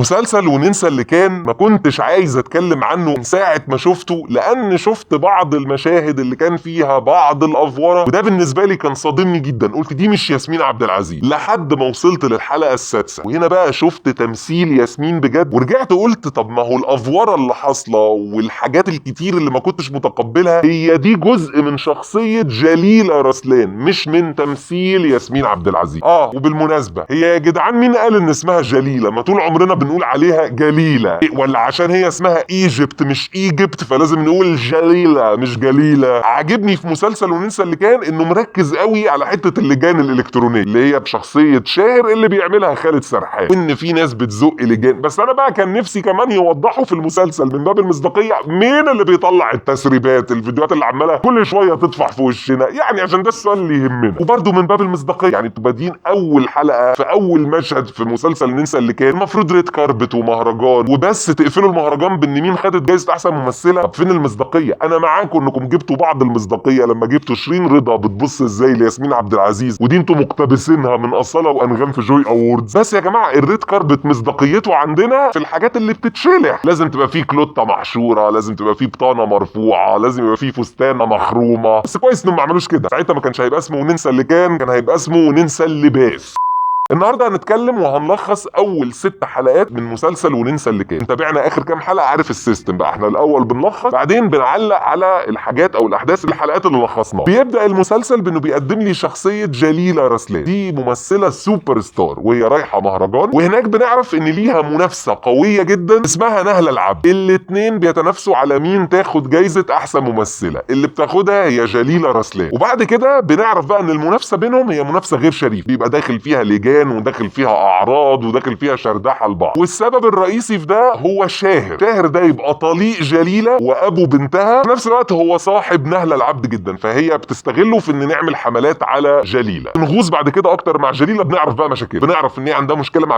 مسلسل وننسى اللي كان ما كنتش عايز اتكلم عنه من ساعة ما شفته، لان شفت بعض المشاهد اللي كان فيها بعض الافوره، وده بالنسبة لي كان صادمني جدا. قلت دي مش ياسمين عبد العزيز، لحد ما وصلت للحلقة السادسة وهنا بقى شفت تمثيل ياسمين بجد، ورجعت قلت طب ما هو الافوره اللي حاصله والحاجات الكتير اللي ما كنتش متقبلها هي دي جزء من شخصية جليلة رسلان، مش من تمثيل ياسمين عبد العزيز. وبالمناسبة هي يا جدعان مين قال ان اسمها جليلة؟ ما طول عمرنا بنقول عليها جليلة، ولا عشان هي اسمها ايجيبت مش ايجيبت فلازم نقول جليلة مش جليلة؟ عاجبني في مسلسل وننسى اللي كان انه مركز قوي على حتة اللجان الالكترونية اللي هي بشخصية شاهر اللي بيعملها خالد سرحان، وان في ناس بتزق لجان. بس انا بقى كان نفسي كمان يوضحوا في المسلسل من باب المصداقية مين اللي بيطلع التسريبات، الفيديوهات اللي عمالة كل شوية تطفح في وشنا، يعني عشان ده السؤال اللي يهمنا. وبرده من باب المصداقية يعني انتوا بادئين اول حلقة في اول مشهد في مسلسل ننسى اللي كان المفروض ريد كاربت ومهرجان وبس تقفلوا المهرجان بان مين خدت جايزة احسن ممثلة. طب فين المصداقية؟ انا معاكم انكم جبتوا بعض المصداقية لما جبتوا شيرين رضا بتبص ازاي لياسمين عبد العزيز، ودي انتوا مقتبسينها من اصالة وانغام في جوي اووردز. بس يا جماعة الريد كاربت مصداقيته عندنا في الحاجات اللي بتتشلح، لازم تبقى فيه كلوتة محشورة، لازم تبقى فيه بطانة مرفوعة، لازم يبقى فيه فستانة مخرومة. بس كويس انهم ما عملوش كده، ساعتها ما كانش هيبقى اسمه وننسى اللي كان هيبقى اسمه وننسى اللباس. النهارده هنتكلم وهنلخص اول 6 حلقات من مسلسل وننسى اللي كان. تابعنا اخر كام حلقه عارف السيستم بقى، احنا الاول بنلخص بعدين بنعلق على الحاجات او الاحداث الحلقات اللي لخصناها. بيبدا المسلسل بانه بيقدم لي شخصيه جليله رسلان، دي ممثله سوبر ستار وهي رايحه مهرجان، وهناك بنعرف ان ليها منافسه قويه جدا اسمها نهله العبد. الاتنين بيتنافسوا على مين تاخد جايزه احسن ممثله، اللي بتاخدها هي جليله رسلان. وبعد كده بنعرف بقى ان المنافسه بينهم هي منافسه غير شريفه، بيبقى داخل فيها لجان وداخل فيها اعراض وداخل فيها شردحه لبعض. والسبب الرئيسي في ده هو شاهر ده يبقى طليق جليله وابو بنتها، في نفس الوقت هو صاحب نهله العبد جدا، فهي بتستغله في ان نعمل حملات على جليله. نغوص بعد كده اكتر مع جليله، بنعرف بقى مشاكل، بنعرف ان هي عندها مشكله مع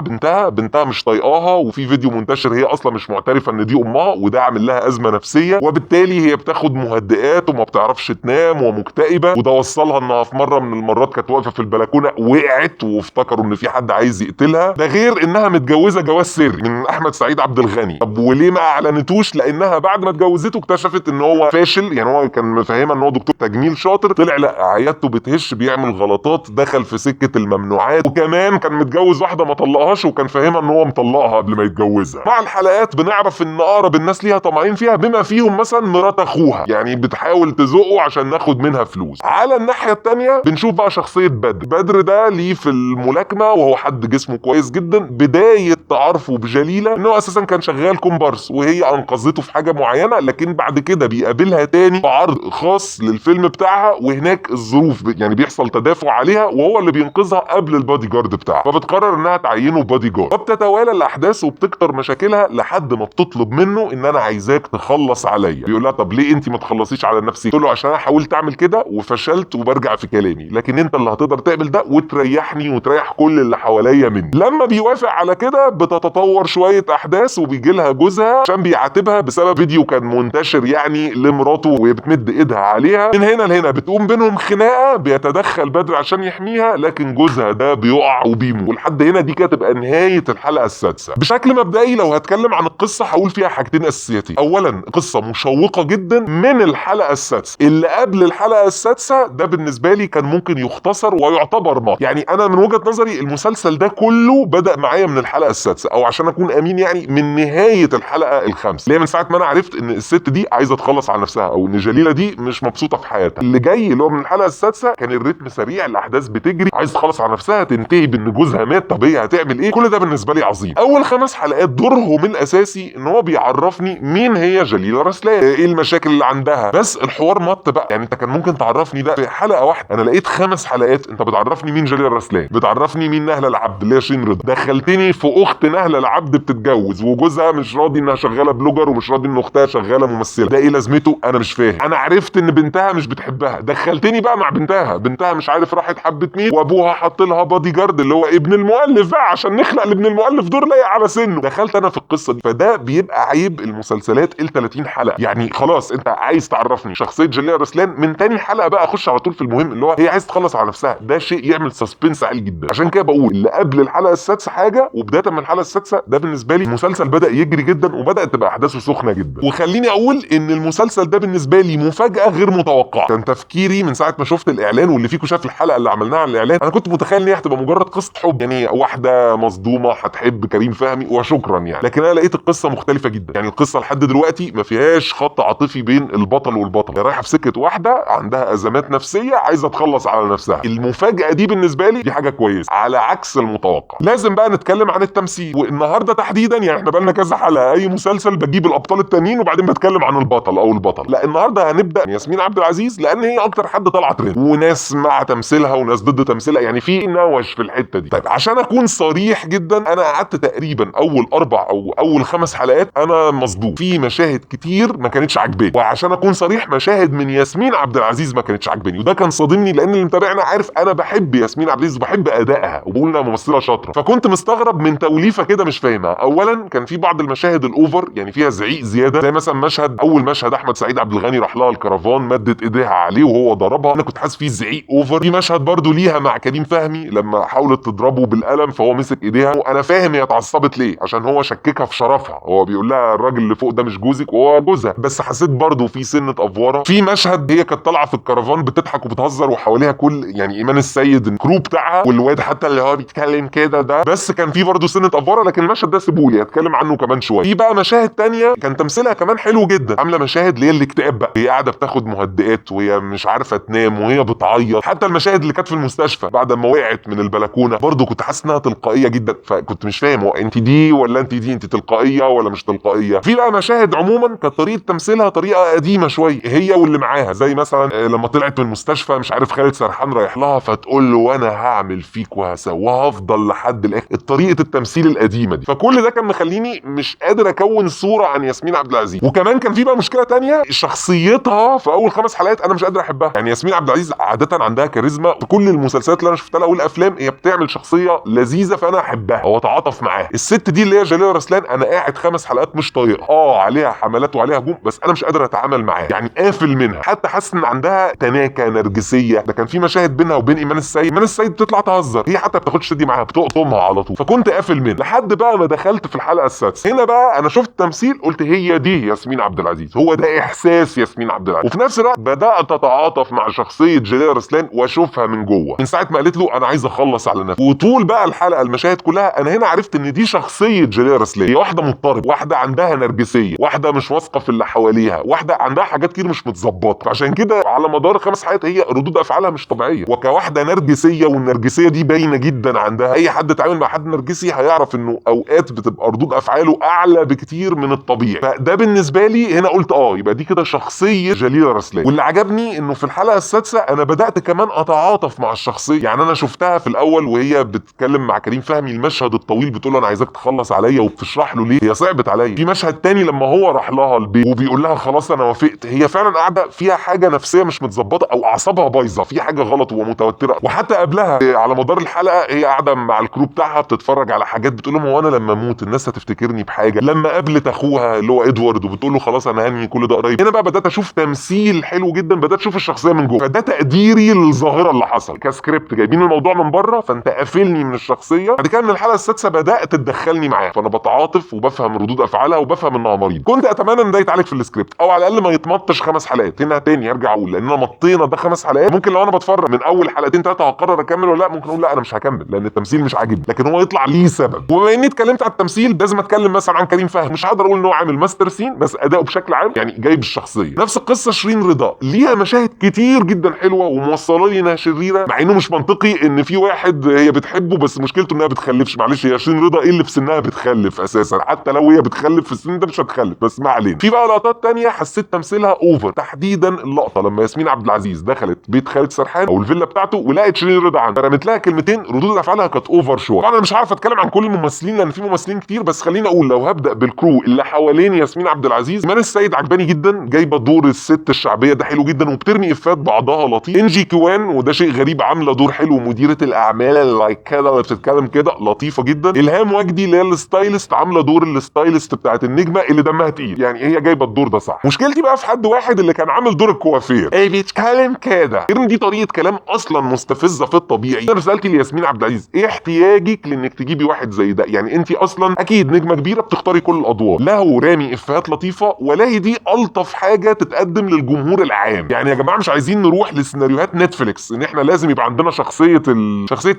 بنتها مش طايقاها، وفي فيديو منتشر هي اصلا مش معترفه ان دي امها، وده عامل لها ازمه نفسيه، وبالتالي هي بتاخد مهدئات وما بتعرفش تنام ومكتئبه. وده وصلها انها في مره من المرات كانت واقفه في البلكونه وقعت وافتكروا ان في حد عايز يقتلها. ده غير انها متجوزه جواز سري من احمد سعيد عبد الغني. طب وليه ما اعلنتوش؟ لانها بعد ما اتجوزته اكتشفت ان هو فاشل، يعني هو كان مفهمها ان هو دكتور تجميل شاطر، طلع لا عيادته بتهش بيعمل غلطات، دخل في سكه الممنوعات، وكمان كان متجوز واحده ما طلقهاش وكان فاهمها ان هو مطلقها قبل ما يتجوزها. مع الحلقات بنعرف ان اقرب الناس ليها طمعين فيها، بما فيهم مثلا مرات اخوها، يعني بتحاول تزقه عشان ناخد منها فلوس. على الناحيه الثانيه بنشوف بقى شخصيه بدر ده ليه في الملاكمه، وهو حد جسمه كويس جدا. بدايه تعارفه بجليله انه اساسا كان شغال كومبارس وهي انقذته في حاجه معينه، لكن بعد كده بيقابلها تاني في عرض خاص للفيلم بتاعها، وهناك الظروف يعني بيحصل تدافع عليها وهو اللي بينقذها قبل البادي جارد بتاعها، فبتقرر انها تعينه بادي جارد. وبتتوالى الاحداث وبتكتر مشاكلها لحد ما بتطلب منه ان انا عايزاك تخلص عليا. بيقول لها طب ليه انت ما تخلصيش على نفسك؟ تقول له عشان انا حاولت اعمل كده وفشلت وبرجع في كلامي، لكن انت اللي هتقدر تعمل ده وتريحني وتريح كل اللي حواليا مني. لما بيوافق على كده بتتطور شويه احداث، وبيجي لها جوزها عشان بيعاتبها بسبب فيديو كان منتشر يعني لمراته وهي بتمد ايدها عليها. من هنا لهنا بتقوم بينهم خناقه، بيتدخل بدر عشان يحميها، لكن جوزها ده بيقع وبيموت. ولحد هنا دي كانت تبقى نهايه الحلقه السادسه. بشكل مبدئي لو هتكلم عن القصه هقول فيها حاجتين اساسيتين. اولا قصه مشوقه جدا من الحلقه السادسه، اللي قبل الحلقه السادسه ده بالنسبه لي كان ممكن يختصر ويعتبر ما يعني انا من وجهه نظري المسلسل ده كله بدأ معايا من الحلقه السادسه، او عشان اكون امين يعني من نهايه الحلقه الخامسه، اللي هي من ساعه ما انا عرفت ان الست دي عايزه تخلص على نفسها، او ان جليله دي مش مبسوطه في حياتها. اللي جاي اللي هو من الحلقه السادسه كان الريتم سريع، الاحداث بتجري، عايز تخلص على نفسها، تنتهي بان جوزها مات، طب هي هتعمل ايه؟ كل ده بالنسبه لي عظيم. اول 5 حلقات دورهم الاساسي ان هو بيعرفني مين هي جليله رسلان، ايه المشاكل اللي عندها. بس الحوار مط بقى، يعني انت كان ممكن تعرفني ده في حلقه واحده، انا لقيت 5 حلقات انت بتعرفني مين جليله رسلان، بتعرفني مين نهله العبد اللي هي شين رضا، دخلتني في اخت نهله العبد بتتجوز وجوزها مش راضي انها شغاله بلوجر ومش راضي ان اختها شغاله ممثله، ده ايه لازمته؟ انا مش فاهم. انا عرفت ان بنتها مش بتحبها، دخلتني بقى مع بنتها مش عارف راحت حبت مين، وابوها حط لها بادي جارد اللي هو ابن المؤلف بقى عشان نخلق لابن المؤلف دور لايق على سنه. دخلت انا في القصه دي، فده بيبقى عيب المسلسلات ال 30 حلقه. يعني خلاص انت عايز تعرفني شخصيه جليله رسلان، من تاني حلقه بقى اخش على طول في المهم اللي هو هي عايز تخلص على نفسها، ده شيء يعمل سسبنس عالي جدا. عشان كده بقول اللي قبل الحلقه السادسه حاجه، وبدايه من الحلقه السادسه ده بالنسبه لي المسلسل بدا يجري جدا وبدات تبقى احداثه سخنه جدا. وخليني اقول ان المسلسل ده بالنسبه لي مفاجاه غير متوقعه. كان تفكيري من ساعه ما شفت الاعلان، واللي فيكم شاف الحلقه اللي عملناها على الاعلان، انا كنت متخيل ان هي هتبقى مجرد قصه حب، يعني واحده مصدومه هتحب كريم فهمي وشكرا يعني. لكن انا لقيت القصه مختلفه جدا. يعني القصه لحد دلوقتي ما فيهاش خط عاطفي بين البطل والبطل، يعني رايحه في سكه واحده عندها ازمات نفسيه عايزه تخلص على نفسها. المفاجاه دي بالنسبه لي دي حاجه كويسه على عكس المتوقع. لازم بقى نتكلم عن التمثيل، والنهارده تحديدا يعني احنا بقالنا كذا حلقه اي مسلسل بجيب الابطال التانيين وبعدين بتكلم عن البطل او البطل. لا النهارده هنبدا ياسمين عبد العزيز لان هي اكتر حد طلع ترند، وناس مع تمثيلها وناس ضد تمثيلها، يعني في نوش في الحته دي. طيب عشان اكون صريح جدا، انا قعدت تقريبا اول 4 أو اول 5 حلقات انا مصدوم في مشاهد كتير ما كانتش عاجباني. وعشان اكون صريح مشاهد من ياسمين عبد العزيز ما كانتش عاجباني، وده كان صادمني لان اللي متابعنا عارف انا بحب ياسمين عبد العزيز وبحب ادائها وبقول انها ممثله شاطره. فكنت مستغرب من توليفه كده مش فاهمها. اولا كان في بعض المشاهد الاوفر، يعني فيها زعيق زياده، زي مثلا اول مشهد احمد سعيد عبد الغني راح لها الكرفان مدت ايديها عليه وهو ضربها، انا كنت حاسس فيه زعيق اوفر. في مشهد برضو ليها مع كريم فهمي لما حاولت تضربه بالقلم فهو مسك ايديها، وانا فاهم هي اتعصبت ليه، عشان هو شككها في شرفها، هو بيقول لها الراجل اللي فوق ده مش جوزك وهو جوزها، بس حسيت برضو في سنه افوره. في مشهد هي كانت طالعه في الكرفان بتضحك وبتهزر وحواليها كل يعني ايمان السيد الكرو بتاعها والواد حتى اللي هو بيتكلم كده ده، بس كان في برضو سنه افوره. لكن المشهد ده سيبولي اتكلم عنه كمان شويه. في بقى مشاهد تانية كان تمثيلها كمان حلو جدا، عامله مشاهد اللي هي الاكتئاب بقى، هي قاعده بتاخد مهدئات وهي مش عارفه تنام وهي بتعيط. حتى المشاهد اللي كانت في المستشفى بعد ما وقعت من البلكونه برضو كنت حاسس انها تلقائيه جدا، فكنت مش فاهم هو انت دي ولا انت دي، انت تلقائيه ولا مش تلقائيه. في بقى مشاهد عموما كانت طريقه تمثيلها طريقه قديمه شويه هي واللي معاها، زي مثلا لما طلعت من المستشفى مش عارف خالد سرحان رايح لها فتقول له وانا هعمل فيك وهفضل لحد الاخر، طريقه التمثيل القديمه دي. فكل ده كان مخليني مش قادر اكون صوره عن ياسمين عبد العزيز. وكمان كان في بقى مشكله تانية، شخصيتها في اول 5 حلقات انا مش قادر احبها. يعني ياسمين عبد العزيز عاده عندها كاريزما في كل المسلسلات اللي انا شفتها لها والافلام، هي بتعمل شخصيه لذيذه فانا احبها او اتعاطف معاها. الست دي اللي هي جليله رسلان انا قاعد 5 حلقات مش طايقها، عليها حملات وعليها هجوم بس انا مش قادر اتعامل معاها، يعني قافل منها. حتى حاسس ان عندها تناكه نرجسيه. ده كان في مشاهد بينها وبين ايمان السيد بتطلع تهزر، هي حتى بتاخدش تدي معاها بتقطمها على طول، فكنت قافل منها لحد بقى ما دخلت في الحلقه السادسه. هنا بقى انا شفت تمثيل قلت هي دي ياسمين عبد العزيز، هو ده احساس ياسمين عبد العزيز. وفي نفس الوقت بدات اتعاطف مع شخصيه جليله رسلان واشوفها من جوه من ساعه ما قالت له انا عايز اخلص على نفسي. وطول بقى الحلقه المشاهد كلها انا هنا عرفت ان دي شخصيه جليله رسلان، هي واحده مضطربه، واحده عندها نرجسيه، واحده مش واثقه في اللي حواليها، واحده عندها حاجات كتير مش متظبطه. عشان كده على مدار 5 حلقات هي ردود افعالها مش طبيعيه، وكواحده نرجسيه، والنرجسيه دي باينه جدا عندها. اي حد اتعامل مع حد نرجسي هيعرف انه اوقات بتبقى ردود افعاله اعلى بكتير من الطبيعي. فده بالنسبه لي هنا قلت يبقى دي كده شخصيه جليله رسلان. واللي عجبني انه في الحلقه السادسه انا بدات كمان اتعاطف مع الشخصيه. يعني انا شفتها في الاول وهي بتتكلم مع كريم فهمي المشهد الطويل بتقول له انا عايزاك تخلص عليا وبتشرح له ليه، هي صعبت عليا. في مشهد تاني لما هو راح لها البيت وبيقول لها خلاص انا وافقت، هي فعلا قاعده فيها حاجه نفسيه مش متظبطه او اعصابها بايظه، في حاجه غلط ومتوتره. وحتى قبلها على مدار الحلقه هي قاعده مع الكرو بتاعها بتتفرج على حاجات، بتقول لهم هو انا لما اموت الناس هتفتكرني بحاجه. لما قابلت اخوها اللي هو ادوارد وبتقول له خلاص انا هنهي كل ده قريب، هنا بقى بدات اشوف تمثيل حلو جدا، بدات اشوف الشخصيه من جوه. فده تقديري للظاهره اللي حصل كسكريبت، جايبين الموضوع من بره فانت قافلني من الشخصيه. بعد كده من الحلقه السادسه بدات تدخلني معاها فانا بتعاطف وبفهم ردود افعالها وبفهم انها مريض. كنت اتمنى ان ده يتعالج في السكريبت او على الاقل ما يتمطش 5 حلقات. هنا تاني ارجع اقول لاننا مطينا ده 5 حلقات، ممكن لو انا بتفرج من اول 2 3 هقرر اكمل ولا لا، ممكن اقول لا انا مش هكمل لان التمثيل مش عاجبني، لكن هو يطلع ليه سبب. وبما اني اتكلمت على التمثيل لازم اتكلم مثلا عن كريم فهمي. مش هقدر اقول ان هو عامل ماستر سين، بس اداؤه بشكل عام يعني جايب الشخصيه. نفس القصه شيرين رضا، ليها مشاهد كتير جدا حلوه وموصله لي انها شريره، مع انه مش منطقي ان في واحد هي بتحبه بس مشكلته انها بتخلفش. معلش هي شيرين رضا ايه اللي في سنها بتخلف اساسا، حتى لو هي بتخلف في السن ده مش هتخلف، بس ما علينا. في بقى لقطات تانية حسيت تمثيلها اوفر، تحديدا اللقطه لما ياسمين عبد العزيز دخلت بيت خالد سرحان او الفيلا بتاعته ولقت شيرين رضا عنده، رمت لها كلمتين ردود افعالها كانت اوفر شويه. طبعا انا مش عارف اتكلم عن كل الممثلين لان في ممثلين كتير، بس خليني اقول لو هبدا بالكرو اللي حوالين ياسمين عبد العزيز، ايمان السيد عجباني جدا، جايبه دور الست الشعبيه ده حلو جدا وبترمي افات بعضها لطيف. انجي كوان وده شيء غريب عامله دور حلو، مديره الاعمال اللي كده اللي بتتكلم كده لطيفه جدا. الهام وجدي اللي هي الستايلست عامله دور الستايلست بتاعت النجمه اللي دمها تقيل، يعني هي جايبه الدور ده صح. مشكلتي بقى في حد واحد اللي كان عامل دور الكوافير، بيتكلم كده، دي طريقه كلام اصلا مستفزه في الطبيعي. انا رسالتي ياسمين عبد العزيز، ايه احتياجك لانك تجيبي واحد زي ده؟ يعني انت اصلا اكيد نجمه كبيره بتختاري كل الادوار، لا هو رامي افيهات لطيفه ولا هي دي الطف حاجه تتقدم للجمهور العام. يعني يا جماعه مش عايزين نروح لسيناريوهات نتفليكس ان احنا لازم يبقى عندنا شخصيه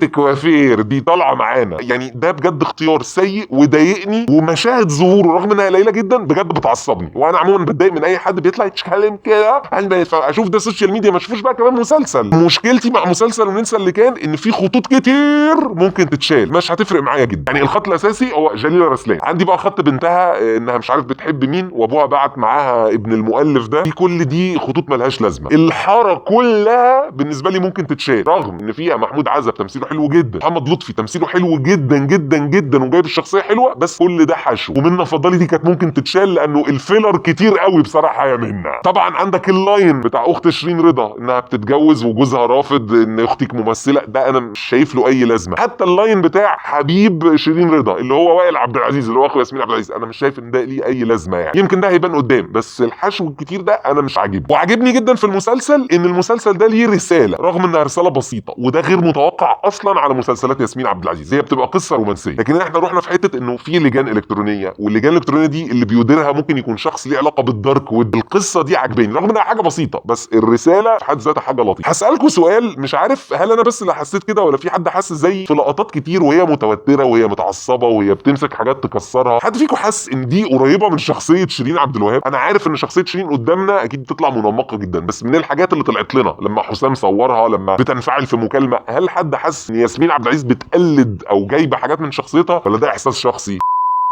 الكوافير دي طالعه معانا. يعني ده بجد اختيار سيء وضايقني، ومشاهد ظهوره رغم انها قليله جدا بجد بتعصبني، وانا عموما بتضايق من اي حد بيطلع يتكلم كده اشوف ده سوشيال ميديا، ما اشوفوش بقى كمان مسلسل. مشكلتي مع مسلسل وننسى اللي كان ان في خطوط كتير ممكن تتشال، مش هتفرق معايا جدا. يعني الخط الاساسي هو جليله رسلان، عندي بقى خط بنتها انها مش عارف بتحب مين وابوها بعت معاها ابن المؤلف ده، كل دي خطوط ملهاش لازمه. الحاره كلها بالنسبه لي ممكن تتشال، رغم ان فيها محمود عزب تمثيله حلو جدا، محمد لطفي تمثيله حلو جدا جدا جدا وجايب الشخصيه حلوه، بس كل ده حشو. ومنى فضالي دي كانت ممكن تتشال لانه الفيلر كتير قوي بصراحه يا منى. طبعا عندك اللاين بتاع اخت شيرين رضا انها بتتجوز وجوزها رافض ان اختك ممثله، ده انا مش شايف له اي لازمه. حتى اللاين بتاع حبيب شيرين رضا اللي هو وائل عبد العزيز اللي هو اخو ياسمين عبد العزيز، انا مش شايف ان ده ليه اي لازمه. يعني يمكن ده هيبان قدام، بس الحشو الكتير ده انا مش عاجبني. وعاجبني جدا في المسلسل ان المسلسل ده ليه رساله رغم انها رساله بسيطه، وده غير متوقع اصلا على مسلسلات ياسمين عبد العزيز. هي بتبقى قصه رومانسيه، لكن احنا رحنا في حته انه في لجان الكترونيه، واللجان الالكترونيه دي اللي بيديرها ممكن يكون شخص ليه علاقه بالدارك ويب. القصه دي عجباني رغم انها حاجه بسيطه، بس الرساله في حد ذاتها حاجه لطيفه. هسالكم سؤال، مش عارف هل انا بس اللي حسيت كده ولا في حد حس زي في لقطات كتير وهي متوتره وهي متعصبه وهي بتمسك حاجات تكسرها، حد فيكم حس ان دي قريبه من شخصيه شيرين عبد الوهاب؟ انا عارف ان شخصيه شيرين قدامنا اكيد بتطلع منمقه جدا، بس من الحاجات اللي طلعت لنا لما حسام صورها لما بتنفعل في مكالمه، هل حد حس ان ياسمين عبد العزيز بتقلد او جايبه حاجات من شخصيتها، ولا ده احساس شخصي؟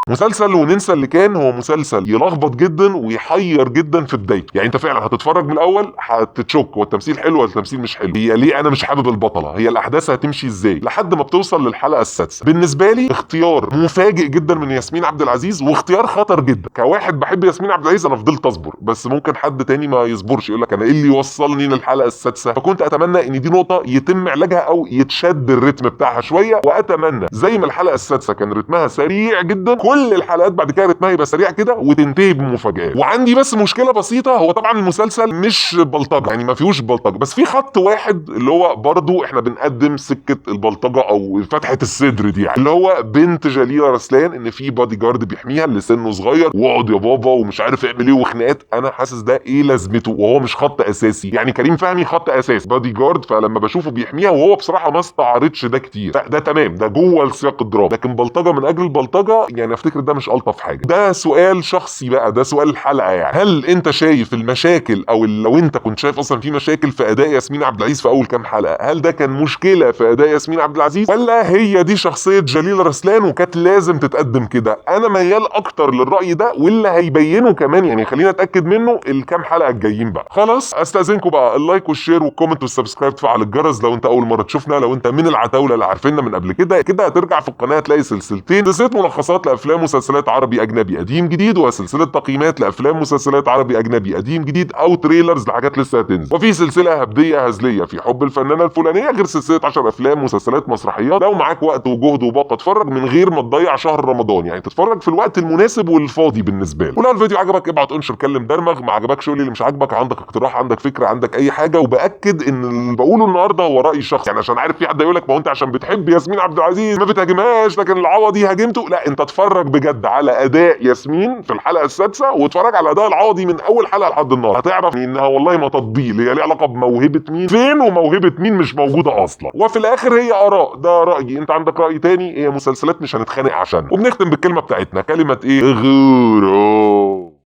مسلسل وننسى اللي كان هو مسلسل يلخبط جدا ويحير جدا في بدايته. يعني انت فعلا هتتفرج من الاول هتتشك هو التمثيل حلو ولا التمثيل مش حلو، هي ليه انا مش حابب البطله، هي الاحداث هتمشي ازاي، لحد ما بتوصل للحلقه السادسه. بالنسبه لي اختيار مفاجئ جدا من ياسمين عبد العزيز، واختيار خطر جدا. كواحد بحب ياسمين عبد العزيز انا فضلت اصبر، بس ممكن حد تاني ما يصبرش، يقول لك انا ايه اللي يوصلني للحلقه السادسه. فكنت اتمنى ان دي نقطه يتم علاجها او يتشد الريتم بتاعها شويه، واتمنى زي ما الحلقه السادسه كان رتمها سريع جدا، كل الحلقات بعد كده رتمها يبقى سريع كده وتنتهي بمفاجاه. وعندي بس مشكله بسيطه، هو طبعا المسلسل مش بلطجه، يعني ما فيهوش بلطجه، بس في خط واحد اللي هو برضو احنا بنقدم سكه البلطجه او فتحه الصدر دي، يعني اللي هو بنت جليله رسلان ان في بادي جارد بيحميها اللي سنه صغير، واقعد يا بابا ومش عارف اعمل ايه وخناقات. انا حاسس ده ايه لازمته وهو مش خط اساسي. يعني كريم فهمي خط اساسي بادي جارد، فلما بشوفه بيحميها وهو بصراحه ما استعرضش ده كتير، ده تمام، ده جوه السياق الدراما، لكن بلطجه من اجل البلطجه يعني افتكر ده مش الطف حاجه. ده سؤال شخصي بقى، ده سؤال الحلقه. يعني هل انت شايف المشاكل، او لو انت كنت شايف اصلا في مشاكل في اداء ياسمين عبد العزيز في اول كام حلقه، هل ده كان مشكله في اداء ياسمين عبد العزيز، ولا هي دي شخصيه جليله رسلان وكانت لازم تتقدم كده؟ انا ميال اكتر للراي ده، واللي هيبينه كمان يعني خلينا اتاكد منه الكام حلقه الجايين بقى. خلاص استاذنكم بقى اللايك والشير والكومنت والسبسكرايب، تفعل الجرس لو انت اول مره تشوفنا. لو انت من العتاوله اللي عارفيننا من قبل كده هترجع في القناه تلاقي سلسله ملخصات لافلام ومسلسلات عربي اجنبي قديم جديد، وسلسله تقييمات لافلام ومسلسلات عربي اجنبي قديم جديد، او تريلرز لحاجات لسه هتنزل، وفي سلسله هبديه هزليه في حب الفنانه الفلانيه، غير سلسله 10 افلام مسلسلات مسرحيات. لو معاك وقت وجهد وباقه اتفرج من غير ما تضيع شهر رمضان، يعني تتفرج في الوقت المناسب والفاضي بالنسبه لك. ولو الفيديو عجبك ابعت انشر كلم درمغ، ما عجبكش قول لي اللي مش عاجبك، عندك اقتراح عندك فكره عندك اي حاجه. وباكد ان اللي بقوله النهارده هو راي شخصي، يعني عشان عارف في حد يقول لك ما هو انت عشان بتحب ياسمين عبد العزيز ما بتهاجمهاش لكن العوضي هاجمته. لا، انت اتفرج بجد على اداء ياسمين في الحلقه السادسه، واتفرج على اداء العوضي من اول حلقه لحد النهارده، هتعرف انها والله ما تطبيل، هي ليها علاقه بموهبه مين فين وموهبه مين مش موجوده اصلا. وفي الاخر هي اراء، ده رايي، انت عندك راي تاني، هي مسلسلات مش هنتخانق عشان. وبنختم بالكلمه بتاعتنا، كلمه ايه؟ غورو.